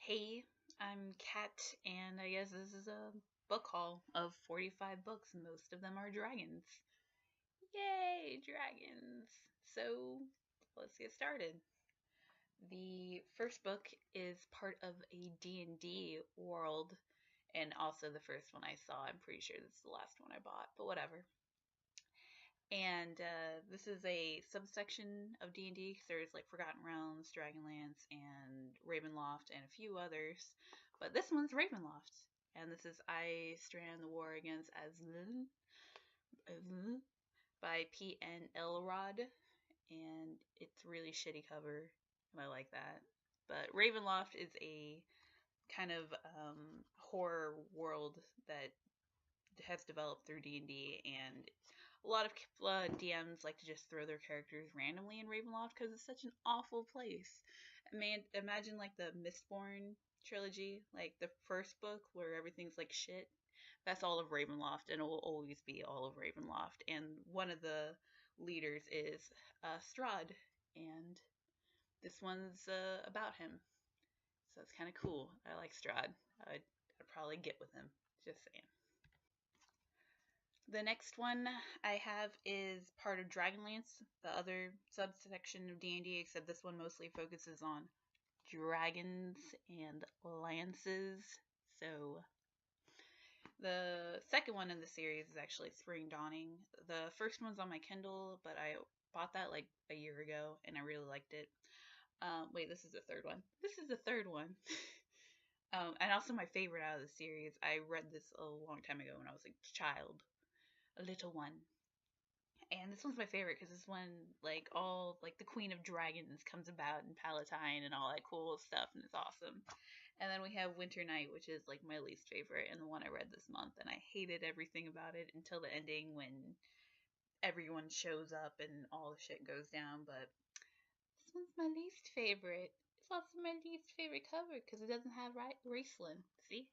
Hey, I'm Kat, and I guess this is a book haul of 45 books, and most of them are dragons. Yay, dragons! So, let's get started. The first book is part of a D&D world, and also the first one I saw. I'm pretty sure this is the last one I bought, but whatever. And this is a subsection of D&D because there's like Forgotten Realms, Dragonlance, and Ravenloft, and a few others. But this one's Ravenloft, and this is I Strand the War Against Azlin by P.N. Elrod, and it's a really shitty cover, and I like that. But Ravenloft is a kind of horror world that has developed through D&D, and a lot of DMs like to just throw their characters randomly in Ravenloft because it's such an awful place. I mean, imagine like the Mistborn trilogy, like the first book where everything's like shit. That's all of Ravenloft, and it will always be all of Ravenloft. And one of the leaders is Strahd, and this one's about him. So it's kind of cool. I like Strahd. I'd probably get with him. Just saying. The next one I have is part of Dragonlance, the other subsection of D&D, except this one mostly focuses on dragons and lances. So the second one in the series is actually Spring Dawning. The first one's on my Kindle, but I bought that like a year ago and I really liked it. Wait, this is the third one. This is the third one. And also my favorite out of the series. I read this a long time ago when I was a child, a little one. And this one's my favorite because this one, like, all, like, the Queen of Dragons comes about in Palatine and all that cool stuff, and it's awesome. And then we have Winter Night, which is, like, my least favorite, and the one I read this month, and I hated everything about it until the ending when everyone shows up and all the shit goes down, but this one's my least favorite. It's also my least favorite cover because it doesn't have Raceland. See?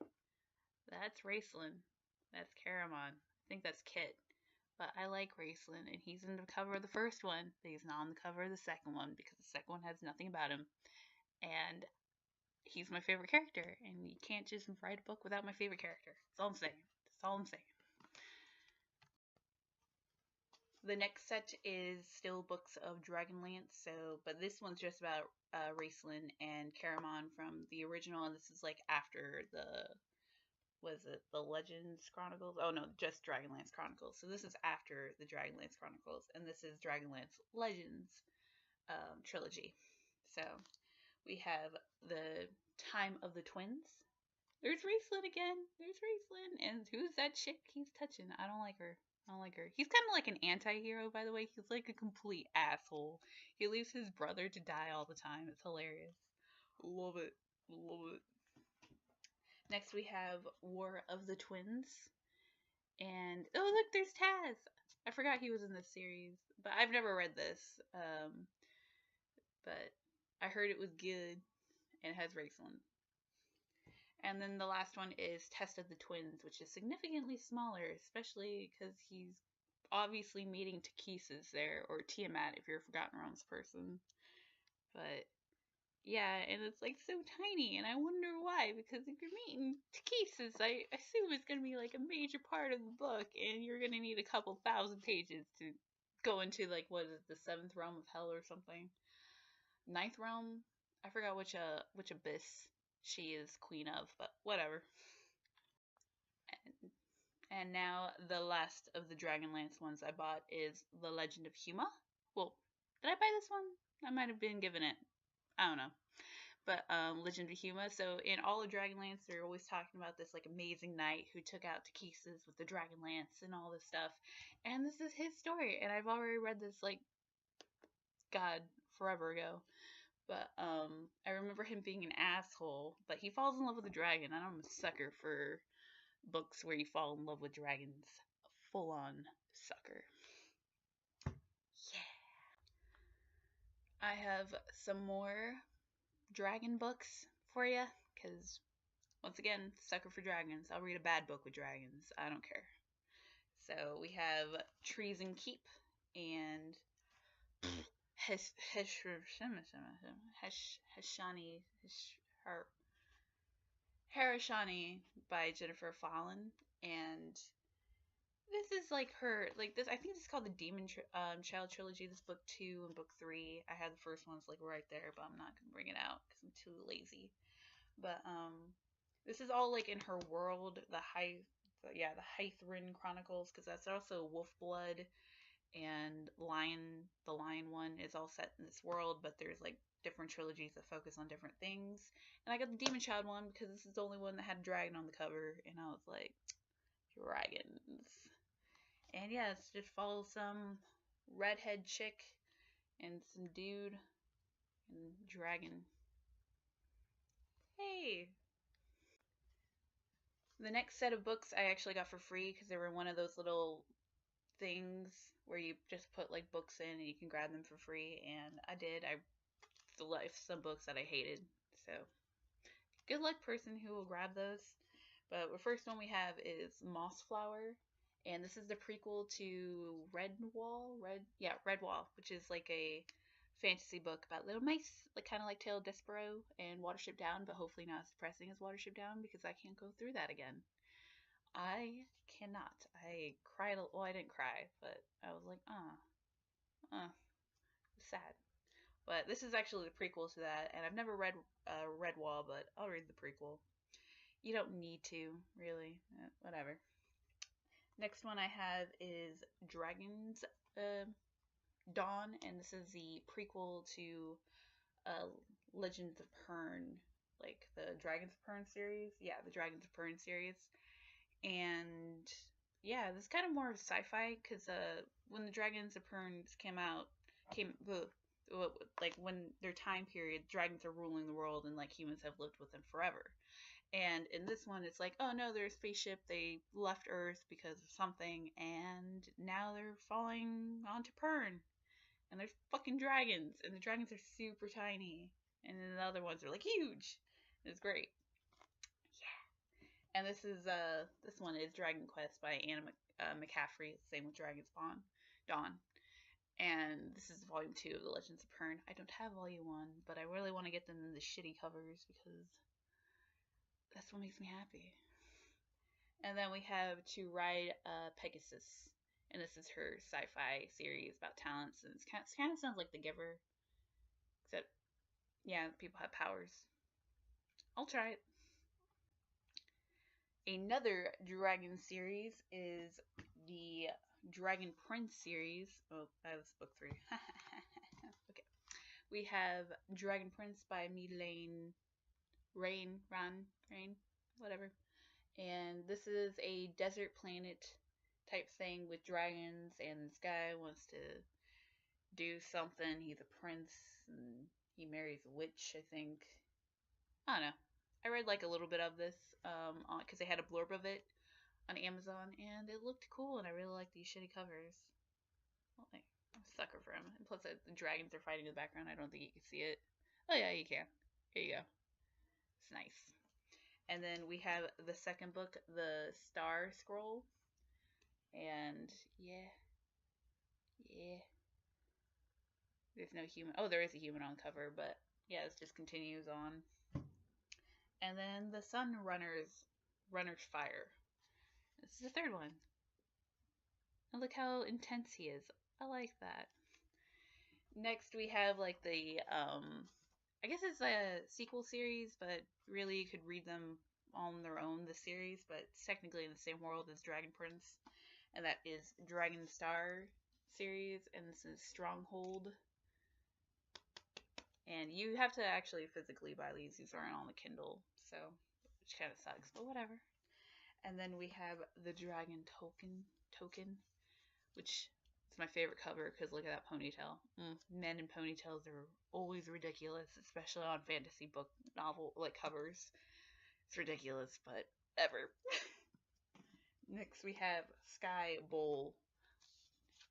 That's Raceland. That's Caramon. I think that's Kit. But I like Raceland, and he's in the cover of the first one, but he's not on the cover of the second one because the second one has nothing about him. And he's my favorite character, and you can't just write a book without my favorite character. That's all I'm saying. That's all I'm saying. The next set is still books of Dragonlance, but this one's just about Raceland and Caramon from the original, and this is like after the was it the Legends Chronicles? Oh no, just Dragonlance Chronicles. So this is after the Dragonlance Chronicles, and this is Dragonlance Legends trilogy. So we have the Time of the Twins. There's Raceland again. There's Raceland, and who's that chick he's touching? I don't like her. I don't like her. He's kind of like an anti-hero, by the way. He's like a complete asshole. He leaves his brother to die all the time. It's hilarious. Love it. Love it. Next we have War of the Twins. And oh look, there's Taz. I forgot he was in this series, but I've never read this. But I heard it was good and it has Raceland. And then the last one is Test of the Twins, which is significantly smaller, especially because he's obviously meeting Takesis there, or Tiamat if you're a Forgotten Realms person. But yeah, and it's like so tiny, and I wonder why, because if you're meeting Takesis, I assume it's going to be like a major part of the book, and you're going to need a couple thousand pages to go into, like, what is it, the seventh realm of hell or something? Ninth realm? I forgot which abyss she is queen of, but whatever. And now the last of the Dragonlance ones I bought is The Legend of Huma. Well, did I buy this one? I might have been given it. I don't know. But Legend of Huma. So in all of Dragonlance, they're always talking about this like amazing knight who took out Takesis with the Dragonlance and all this stuff. And this is his story. And I've already read this like God forever ago. But I remember him being an asshole. But he falls in love with a dragon. I'm a sucker for books where you fall in love with dragons. A full on sucker. Yeah. I have some more dragon books for you because once again, sucker for dragons. I'll read a bad book with dragons. I don't care. So we have Trees and Keep and Heshani. Harashani by Jennifer Fallon, and this is like her like this. I think this is called the Child trilogy. This book 2 and book 3. I had the first ones like right there, but I'm not gonna bring it out because I'm too lazy. But this is all like in her world, the Hythrin Chronicles, because that's also Wolf Blood and Lion. The Lion one is all set in this world, but there's like different trilogies that focus on different things. And I got the Demon Child one because this is the only one that had a dragon on the cover, and I was like, dragons. And yes, just follow some redhead chick and some dude and dragon. Hey, the next set of books I actually got for free because they were one of those little things where you just put like books in and you can grab them for free, and I did. I left some books that I hated, so good luck, person who will grab those. But the first one we have is Mossflower, and this is the prequel to Redwall, which is like a fantasy book about little mice, like kind of like Tale of Despero and Watership Down, but hopefully not as depressing as Watership Down because I can't go through that again. I cannot. I cried. Well, I didn't cry, but I was like, sad. But this is actually the prequel to that, and I've never read Redwall, but I'll read the prequel. You don't need to, really. Whatever. Next one I have is Dragon's Dawn, and this is the prequel to uh, Legends of Pern, like the Dragons of Pern series. Yeah, the Dragons of Pern series. And yeah, this is kind of more sci-fi because when the Dragons of Pern came like when their time period, dragons are ruling the world and like humans have lived with them forever. And in this one, it's like, oh no, there's a spaceship. They left Earth because of something, and now they're falling onto Pern. And there's fucking dragons, and the dragons are super tiny. And then the other ones are like huge. It's great. Yeah. And this one is Dragon Quest by Anna McCaffrey. Same with Dragon's Dawn. And this is volume 2 of the Legends of Pern. I don't have volume 1, but I really want to get them in the shitty covers because that's what makes me happy. And then we have To Ride Pegasus, and this is her sci-fi series about talents, and it kind of sounds like The Giver, except yeah, people have powers. I'll try it. Another dragon series is the Dragon Prince series. Oh, that's book 3. Okay. We have Dragon Prince by Rain, whatever. And this is a desert planet type thing with dragons, and this guy wants to do something. He's a prince, and he marries a witch, I think. I don't know. I read like a little bit of this because they had a blurb of it on Amazon, and it looked cool, and I really like these shitty covers. Well, I'm a sucker for them. And plus, the dragons are fighting in the background. I don't think you can see it. Oh yeah, you can. Here you go. It's nice. And then we have the second book, The Star Scroll. And yeah. There's no human. Oh, there is a human on cover, but yeah, this just continues on. And then the Runner's Fire. This is the third one. And look how intense he is. I like that. Next we have like the I guess it's a sequel series, but really you could read them on their own, the series, but it's technically in the same world as Dragon Prince. And that is Dragon Star series, and this is Stronghold. And you have to actually physically buy these. These aren't on the Kindle, so which kind of sucks, but whatever. And then we have the Dragon Token, which is my favorite cover because look at that ponytail. Men in ponytails are always ridiculous, especially on fantasy book novel like covers. It's ridiculous, but ever. Next we have Sky Bowl,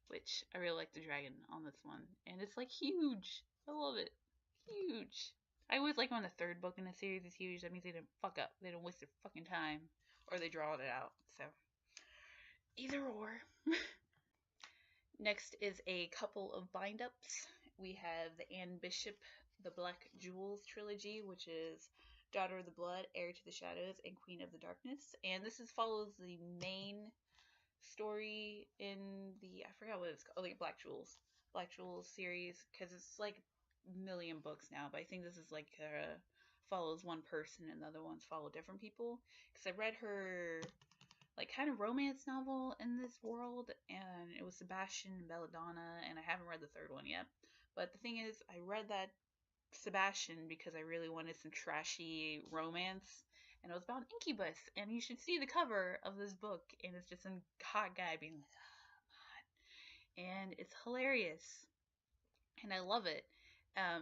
which I really like the dragon on this one, and it's like huge. I love it. Huge. I always like when the third book in a series is huge. That means they didn't fuck up. They didn't waste their fucking time, or they draw it out. So either or. Next is a couple of bind-ups. We have the Anne Bishop, The Black Jewels trilogy, which is Daughter of the Blood, Heir to the Shadows, and Queen of the Darkness. And this follows the main story in the, I forgot what it's called, like Black Jewels series, because it's like a million books now, but I think this is like follows one person and the other ones follow different people. Because I read her like kind of romance novel in this world, and it was Sebastian and Belladonna, and I haven't read the third one yet. But the thing is, I read that Sebastian because I really wanted some trashy romance, and it was about Incubus, and you should see the cover of this book, and it's just some hot guy being like, oh, and it's hilarious, and I love it.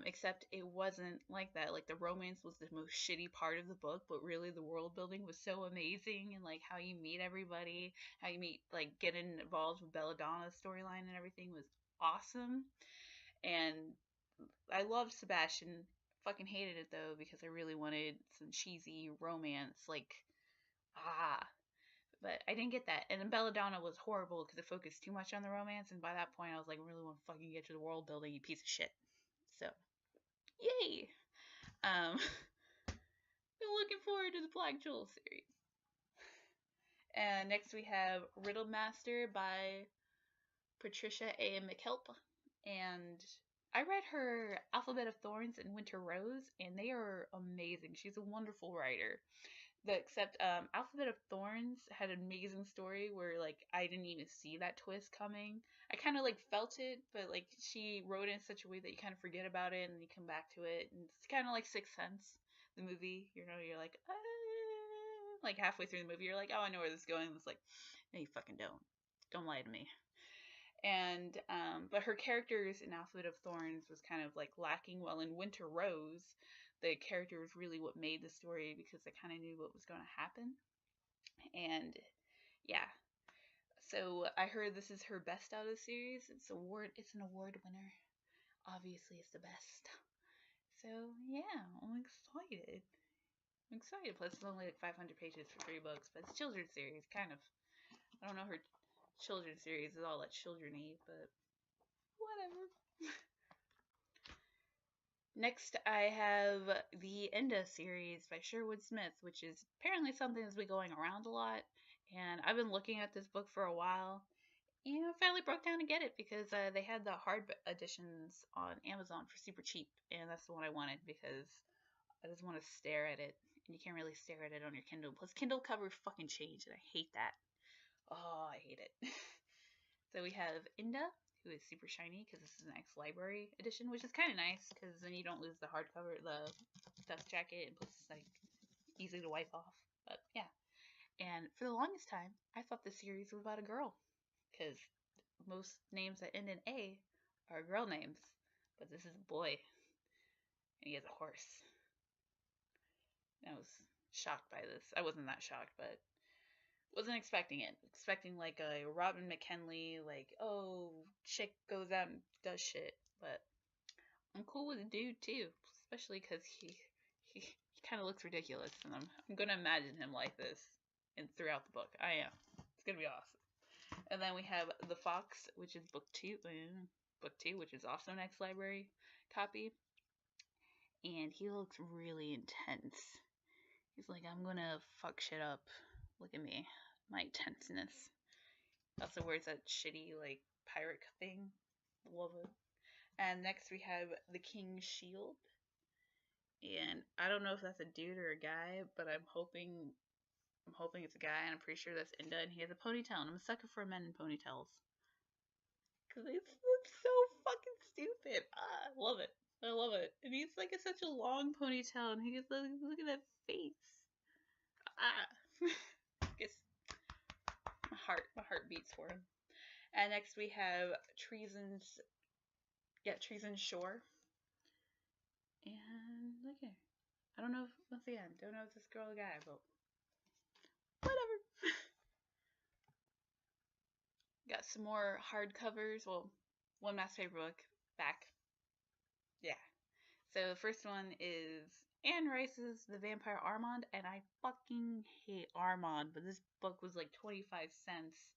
Except it wasn't like that. Like the romance was the most shitty part of the book, but really the world building was so amazing, and like how you meet everybody, how you meet like getting involved with Belladonna's storyline and everything was awesome. And I loved Sebastian. Fucking hated it though because I really wanted some cheesy romance, like ah. But I didn't get that. And then Belladonna was horrible because it focused too much on the romance, and by that point I was like, I really want to fucking get to the world building, you piece of shit. So, yay! Um, been looking forward to the Black Jewel series. And next we have Riddle Master by Patricia A. McKelp. And I read her Alphabet of Thorns and Winter Rose, and they are amazing. She's a wonderful writer. Except Alphabet of Thorns had an amazing story where like I didn't even see that twist coming. I kind of like felt it, but like she wrote it in such a way that you kind of forget about it and you come back to it, and it's kind of like Sixth Sense, the movie. You know, you're like, like halfway through the movie, you're like, oh, I know where this is going. It's like, no, you fucking don't. Don't lie to me. And but her characters in Alphabet of Thorns was kind of like lacking. Well, in Winter Rose, the character was really what made the story because I kind of knew what was going to happen. And yeah, so I heard this is her best out of the series. It's an award winner. Obviously, it's the best. So yeah, I'm excited. I'm excited. Plus, it's only like 500 pages for 3 books, but it's a children's series, kind of. I don't know, her children's series is all that children-y, but whatever. Next, I have the Enda series by Sherwood Smith, which is apparently something that's been going around a lot. And I've been looking at this book for a while. And I finally broke down to get it because they had the hard editions on Amazon for super cheap. And that's the one I wanted because I just want to stare at it. And you can't really stare at it on your Kindle. Plus, Kindle covers fucking change, and I hate that. Oh, I hate it. So we have Inda, who is super shiny because this is an ex-library edition, which is kind of nice because then you don't lose the hardcover, the dust jacket, and plus it's like easy to wipe off. But yeah. And for the longest time, I thought the series was about a girl because most names that end in A are girl names, but this is a boy, and he has a horse. I was shocked by this. I wasn't that shocked, but wasn't expecting it. Expecting like a Robin McKinley, like, oh, chick goes out and does shit. But I'm cool with the dude too, especially because he kind of looks ridiculous, and I'm gonna imagine him like this and throughout the book. I am. It's gonna be awesome. And then we have The Fox, which is book two, which is also an ex-library copy, and he looks really intense. He's like, I'm gonna fuck shit up. Look at me, my tenseness. Also wears that shitty like pirate thing. Love it. And next we have the King's Shield. And I don't know if that's a dude or a guy, but I'm hoping it's a guy, and I'm pretty sure that's Inda, and he has a ponytail, and I'm a sucker for men in ponytails. Cause it looks so fucking stupid. I love it. I love it. And he's like such a long ponytail, and he's like, look at that face. Guess my heart beats for him. And next we have Treason's Shore. And look here. I don't know if, once again, don't know if this girl or guy, but whatever. Got some more hardcovers. Well, one mass paper book back. Yeah. So the first one is Anne Rice's The Vampire Armand, and I fucking hate Armand, but this book was like 25 cents.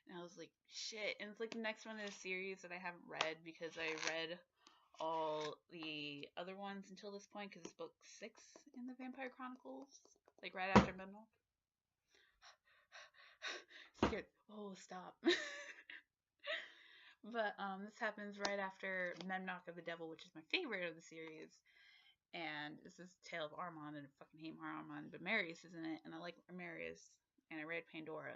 And I was like, shit. And it's like the next one in the series that I haven't read because I read all the other ones until this point because it's book 6 in the Vampire Chronicles, like right after Memnock. Scared. Oh, stop. But this happens right after Memnock of the Devil, which is my favorite of the series. And this is Tale of Armand, and I fucking hate Armand, but Marius is in it, and I like Marius, and I read Pandora,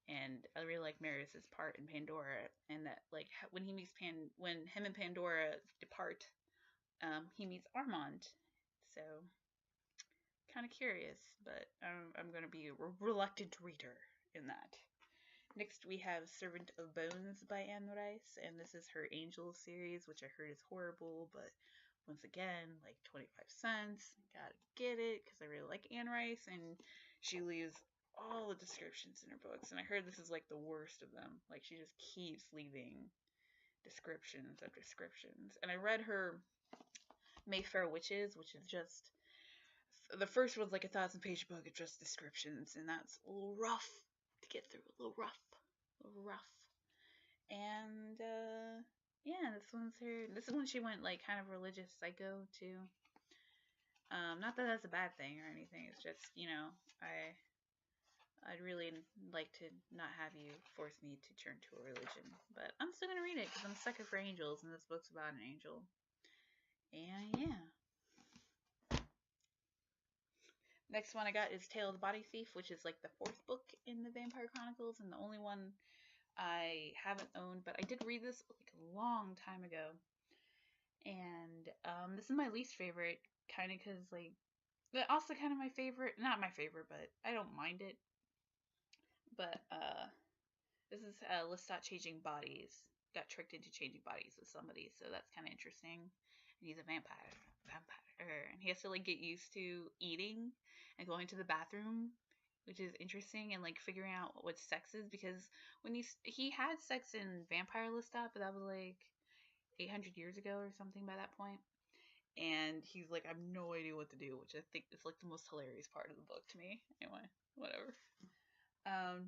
and I really like Marius's part in Pandora, and that like when when him and Pandora depart, he meets Armand, so kind of curious, but I'm gonna be a reluctant reader in that. Next, we have Servant of Bones by Anne Rice, and this is her Angel series, which I heard is horrible, but once again, like 25 cents, gotta get it, because I really like Anne Rice, and she leaves all the descriptions in her books, and I heard this is like the worst of them. Like, she just keeps leaving descriptions of descriptions. And I read her Mayfair Witches, which is just, the first one's like 1,000-page book of just descriptions, and that's a little rough to get through, a little rough. And yeah, this one's her. This is when she went like kind of religious psycho too. Not that that's a bad thing or anything. It's just, you know, I'd really like to not have you force me to turn to a religion, but I'm still gonna read it because I'm a sucker for angels, and this book's about an angel. And yeah. Next one I got is Tale of the Body Thief, which is like the 4th book in the Vampire Chronicles, and the only one I haven't owned, but I did read this like a long time ago. And this is my least favorite, kind of because like, but also kind of my favorite. Not my favorite, but I don't mind it. But this is Lestat changing bodies. Got tricked into changing bodies with somebody, so that's kind of interesting. And he's a vampire, and he has to like get used to eating and going to the bathroom, which is interesting, and like figuring out what sex is, because when he had sex in Vampire Lestat, but that was like 800 years ago or something by that point. And he's like, I have no idea what to do, which I think is like the most hilarious part of the book to me. Anyway, whatever.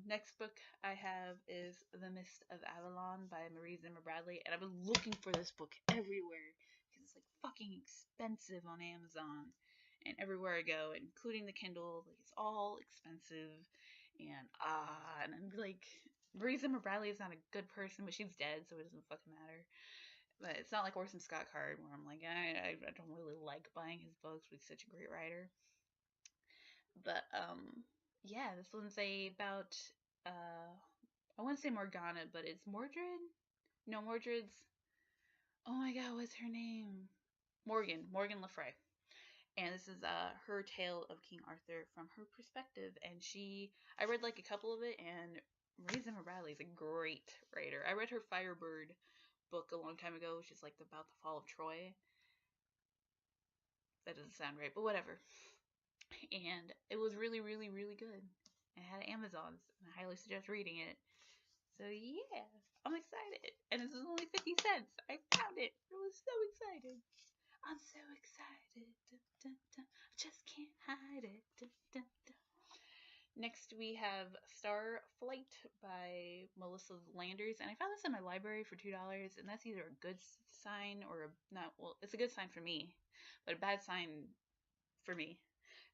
Next book I have is The Mist of Avalon by Marie Zimmer Bradley, and I've been looking for this book everywhere because it's like fucking expensive on Amazon, and everywhere I go, including the Kindle, like it's all expensive, and I'm like, Marie Zimmer Bradley is not a good person, but she's dead, so it doesn't fucking matter. But it's not like Orson Scott Card, where I'm like, I don't really like buying his books, but he's such a great writer. But yeah, this one's about I want to say Morgana, but it's Mordred. No, Mordred's. Oh my God, what's her name? Morgan Le Fay. And this is her tale of King Arthur from her perspective. And I read like a couple of it, and Marie Zimmer Bradley is a great writer. I read her Firebird book a long time ago, which is like about the fall of Troy. That doesn't sound right, but whatever. And it was really, really, really good. I had Amazon's, and I highly suggest reading it. So yeah, I'm excited. And this is only 50 cents. I found it. I was so excited. I'm so excited. Dun, dun, dun. I just can't hide it. Dun, dun, dun. Next, we have Starflight by Melissa Landers, and I found this in my library for $2, and that's either a good sign or not. Well, it's a good sign for me, but a bad sign for me,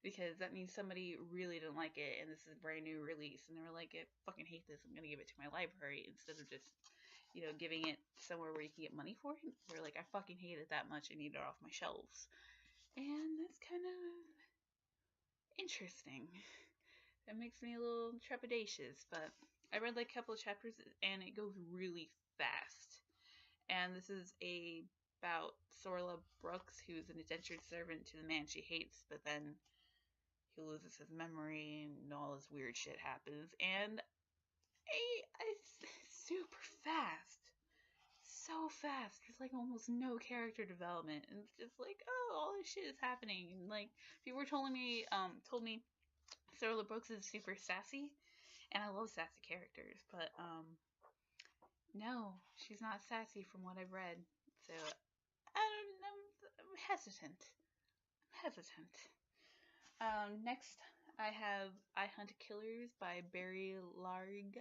because that means somebody really didn't like it, and this is a brand new release, and they were like, I fucking hate this, I'm gonna give it to my library, instead of just, you know, giving it somewhere where you can get money for it. They're like, I fucking hate it that much, I need it off my shelves. And that's kind of interesting. That makes me a little trepidatious, but I read like a couple of chapters, and it goes really fast. And this is about Sorla Brooks, who's an indentured servant to the man she hates, but then he loses his memory and all this weird shit happens, and it's super fast. So fast. There's like almost no character development, and it's just like, oh, all this shit is happening. And like, people were told me Sorla Brooks is super sassy, and I love sassy characters, but no, she's not sassy from what I've read. So I'm hesitant. Next, I have I Hunt Killers by Barry Liga.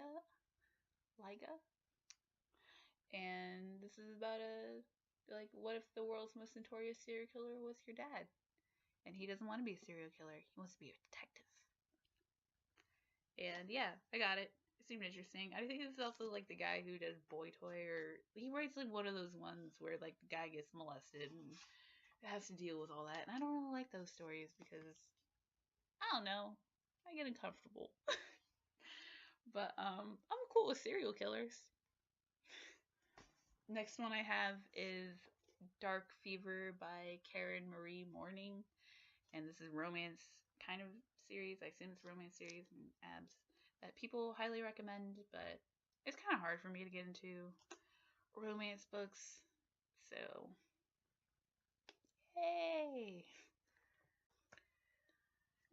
And this is about what if the world's most notorious serial killer was your dad? and he doesn't want to be a serial killer. He wants to be a detective. And yeah, I got it. It seemed interesting. I think it's also like the guy who does Boy Toy, or he writes like one of those ones where like the guy gets molested and has to deal with all that. And I don't really like those stories because I don't know, I get uncomfortable. But I'm cool with serial killers. Next one I have is Dark Fever by Karen Marie Morning, and this is romance kind of series. I assume it's romance series and abs that people highly recommend, but it's kind of hard for me to get into romance books. So, hey.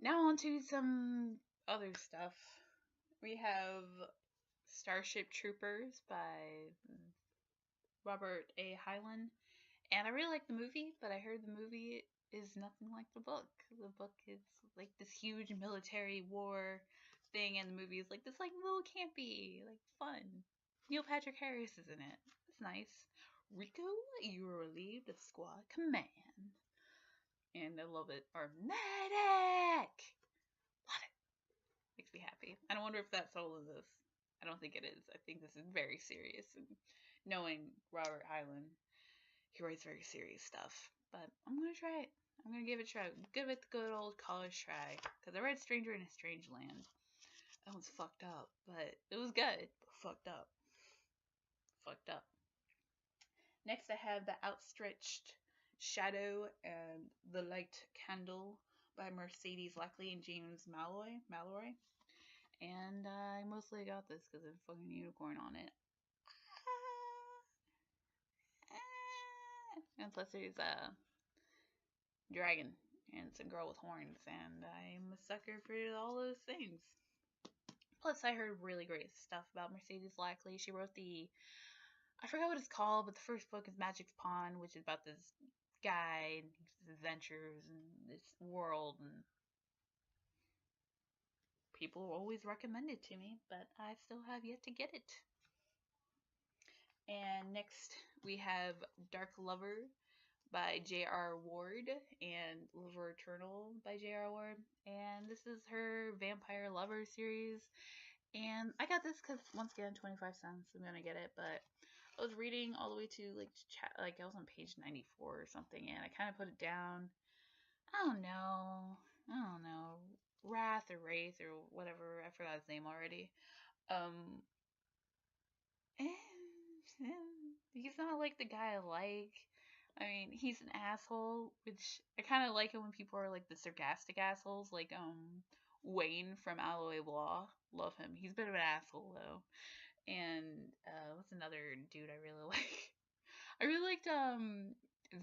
Now on to some other stuff. We have Starship Troopers by Robert A. Heinlein. And I really like the movie, but I heard the movie is nothing like the book. The book is like this huge military war thing, and the movie is like this like little campy, like fun. Neil Patrick Harris is in it. It's nice. Rico, you are relieved of squad command. And I love it. Or medic! Love it. Makes me happy. I don't wonder if that's all of this. I don't think it is. I think this is very serious. And knowing Robert Heinlein, he writes very serious stuff. But I'm gonna try it. I'm gonna give it a try. Give it the good old college try. Because I read Stranger in a Strange Land. That one's fucked up. But it was good. But fucked up. Fucked up. Next I have The Outstretched Shadow and The Light Candle by Mercedes Lackley and James Malloy. And I mostly got this because there's a fucking unicorn on it. And plus there's a dragon and some girl with horns, and I'm a sucker for all those things. Plus I heard really great stuff about Mercedes Lackley. She wrote I forgot what it's called, but the first book is Magic's Pawn, which is about this guy and his adventures and this world, and people always recommend it to me, but I still have yet to get it. And next we have Dark Lover by J.R. Ward and Lover Eternal by J.R. Ward. And this is her Vampire Lover series. And I got this because, once again, 25 cents. I'm going to get it. But I was reading all the way to, like I was on page 94 or something. And I kind of put it down. I don't know. Wrath or Wraith or whatever. I forgot his name already. And he's not like the guy I like. I mean, he's an asshole, which I kind of like it when people are like the sarcastic assholes, like Wayne from Alloy Law. Love him. He's a bit of an asshole though. And what's another dude I really like? I really liked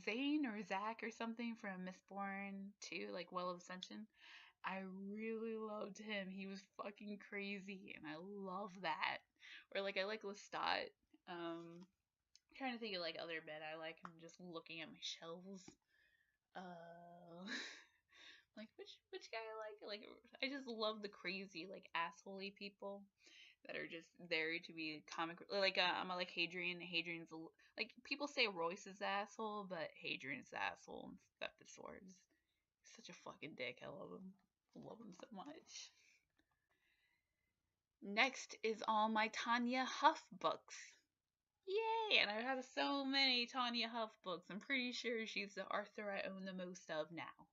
Zane or Zach or something from Mistborn 2, like Well of Ascension. I really loved him. He was fucking crazy, and I love that. Or like I like Lestat. I'm trying to think of like other men I like. I'm just looking at my shelves. Like which guy I like? Like I just love the crazy like assholey people that are just there to be comic. Like I'm like Hadrian. Hadrian's like people say Royce is the asshole, but Hadrian's the asshole and Theft of Swords. He's such a fucking dick. I love him. I love him so much. Next is all my Tanya Huff books. Yay! And I have so many Tanya Huff books. I'm pretty sure she's the author I own the most of now.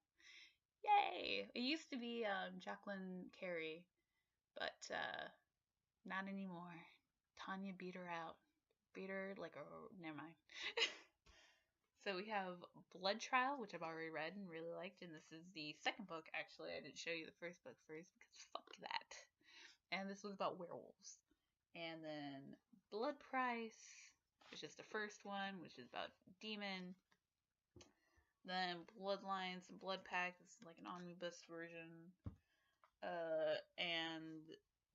Yay! It used to be Jacqueline Carey, but not anymore. Tanya beat her out. Beat her like a... Never mind. So we have Blood Trial, which I've already read and really liked, and this is the second book, actually. I didn't show you the first book first, because fuck that. And this was about werewolves. And then Blood Price, which is the first one, which is about demon. Then Bloodlines and Blood Pact, this is like an omnibus version. And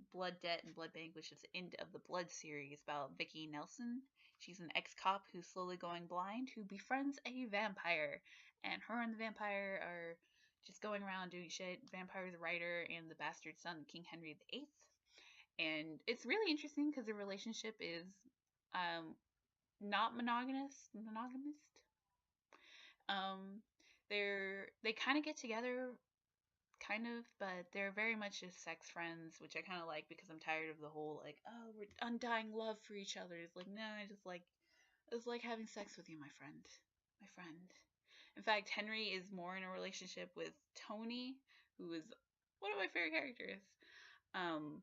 Blood Debt and Blood Bank, which is the end of the Blood series about Vicky Nelson. She's an ex-cop who's slowly going blind who befriends a vampire. And her and the vampire are just going around doing shit. Vampire's a writer and the bastard son of King Henry VIII. And it's really interesting because the relationship is not monogamous. they kind of get together, kind of, but they're very much just sex friends, which I kind of like because I'm tired of the whole like, oh, we're undying love for each other. It's like, no, it's like having sex with you, my friend, my friend. In fact, Henry is more in a relationship with Tony, who is one of my favorite characters. Um,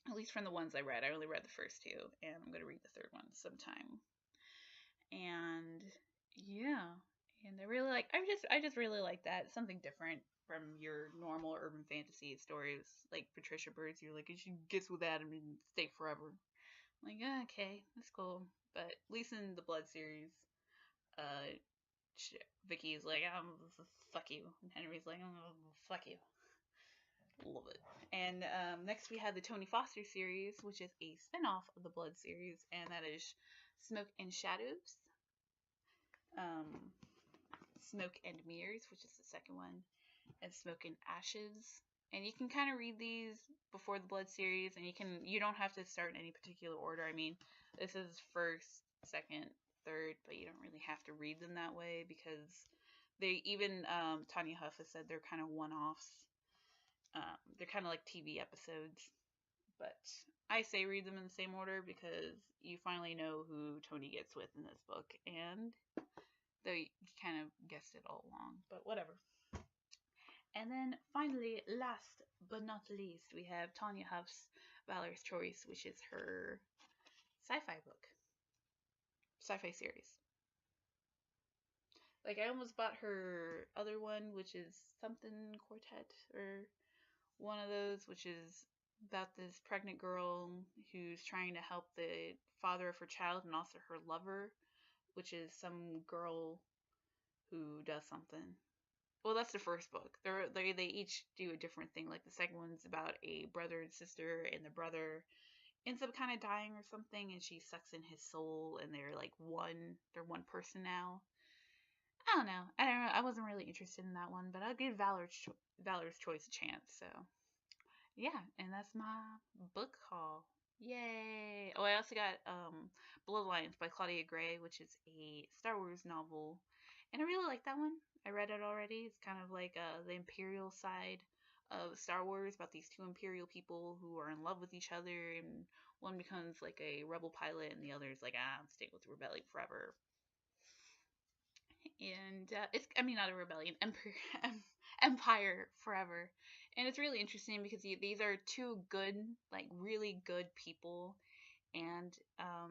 at least from the ones I read. I only read the first two, and I'm gonna read the third one sometime. And yeah, and I just really like that. It's something different from your normal urban fantasy stories like Patricia Bird's. You're like, she gets with Adam and stay forever. I'm like, okay, that's cool. But at least in the Blood series, uh, Vicky's like, fuck you, and Henry's like, oh, fuck you. Love it. And next we have the Tony Foster series, which is a spinoff of the Blood series, and that is Smoke and Shadows. Um, Smoke and Mirrors, which is the second one, and Smoke and Ashes. And you can kind of read these before the Blood series, and you don't have to start in any particular order. I mean, this is first, second, third, but you don't really have to read them that way because they even Tanya Huff has said they're kind of one-offs. They're kind of like TV episodes, but I say read them in the same order because you finally know who Tony gets with in this book, and though you kind of guessed it all along, but whatever. And then finally, last but not least, we have Tanya Huff's Valor's Choice, which is her sci-fi book, sci-fi series. Like I almost bought her other one, which is something Quartet or one of those, which is about this pregnant girl who's trying to help the father of her child and also her lover, which is some girl who does something. Well, that's the first book. They each do a different thing. Like the second one's about a brother and sister, and the brother ends up kind of dying or something, and she sucks in his soul, and they're like one. They're one person now. I don't know. I don't know. I wasn't really interested in that one, but I'll give Valor's Choice a chance. So yeah, and that's my book haul. Yay! Oh, I also got Bloodlines by Claudia Gray, which is a Star Wars novel, and I really like that one. I read it already. It's kind of like the Imperial side of Star Wars about these two Imperial people who are in love with each other, and one becomes like a rebel pilot, and the other is like, I'm staying with the rebellion forever. And it's, I mean, not a rebellion, empire forever. And it's really interesting because these are two good, like really good people, and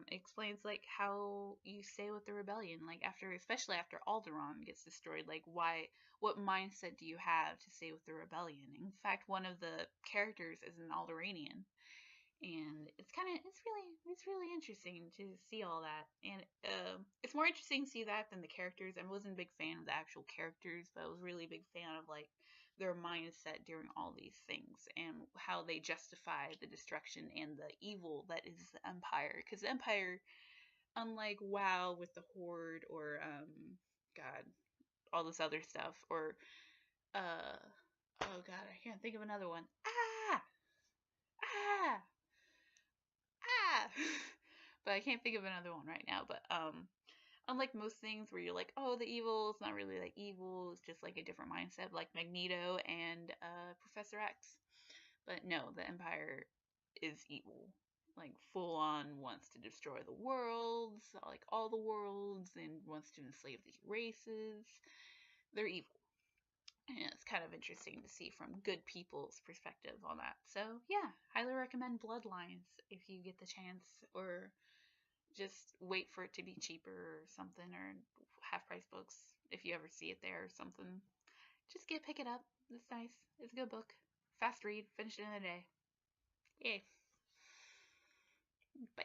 it explains like how you stay with the rebellion, like after, especially after Alderaan gets destroyed, like what mindset do you have to stay with the rebellion? In fact, one of the characters is an Alderaanian, and it's really interesting to see all that, and it's more interesting to see that than the characters. I wasn't a big fan of the actual characters, but I was really a big fan of like their mindset during all these things and how they justify the destruction and the evil that is the Empire, because the Empire, unlike WoW with the Horde or god, all this other stuff, or uh oh god, I can't think of another one. Ah ah but I can't think of another one right now. But unlike most things where you're like, oh, the evil, it's not really like evil, it's just like a different mindset, like Magneto and Professor X. But no, the Empire is evil, like full on wants to destroy the worlds, like all the worlds, and wants to enslave these races. They're evil. And it's kind of interesting to see from good people's perspective on that. So yeah, highly recommend Bloodlines if you get the chance, or just wait for it to be cheaper or something, or half price books if you ever see it there or something. Just pick it up. It's nice. It's a good book. Fast read. Finish it in a day. Yay. Bye.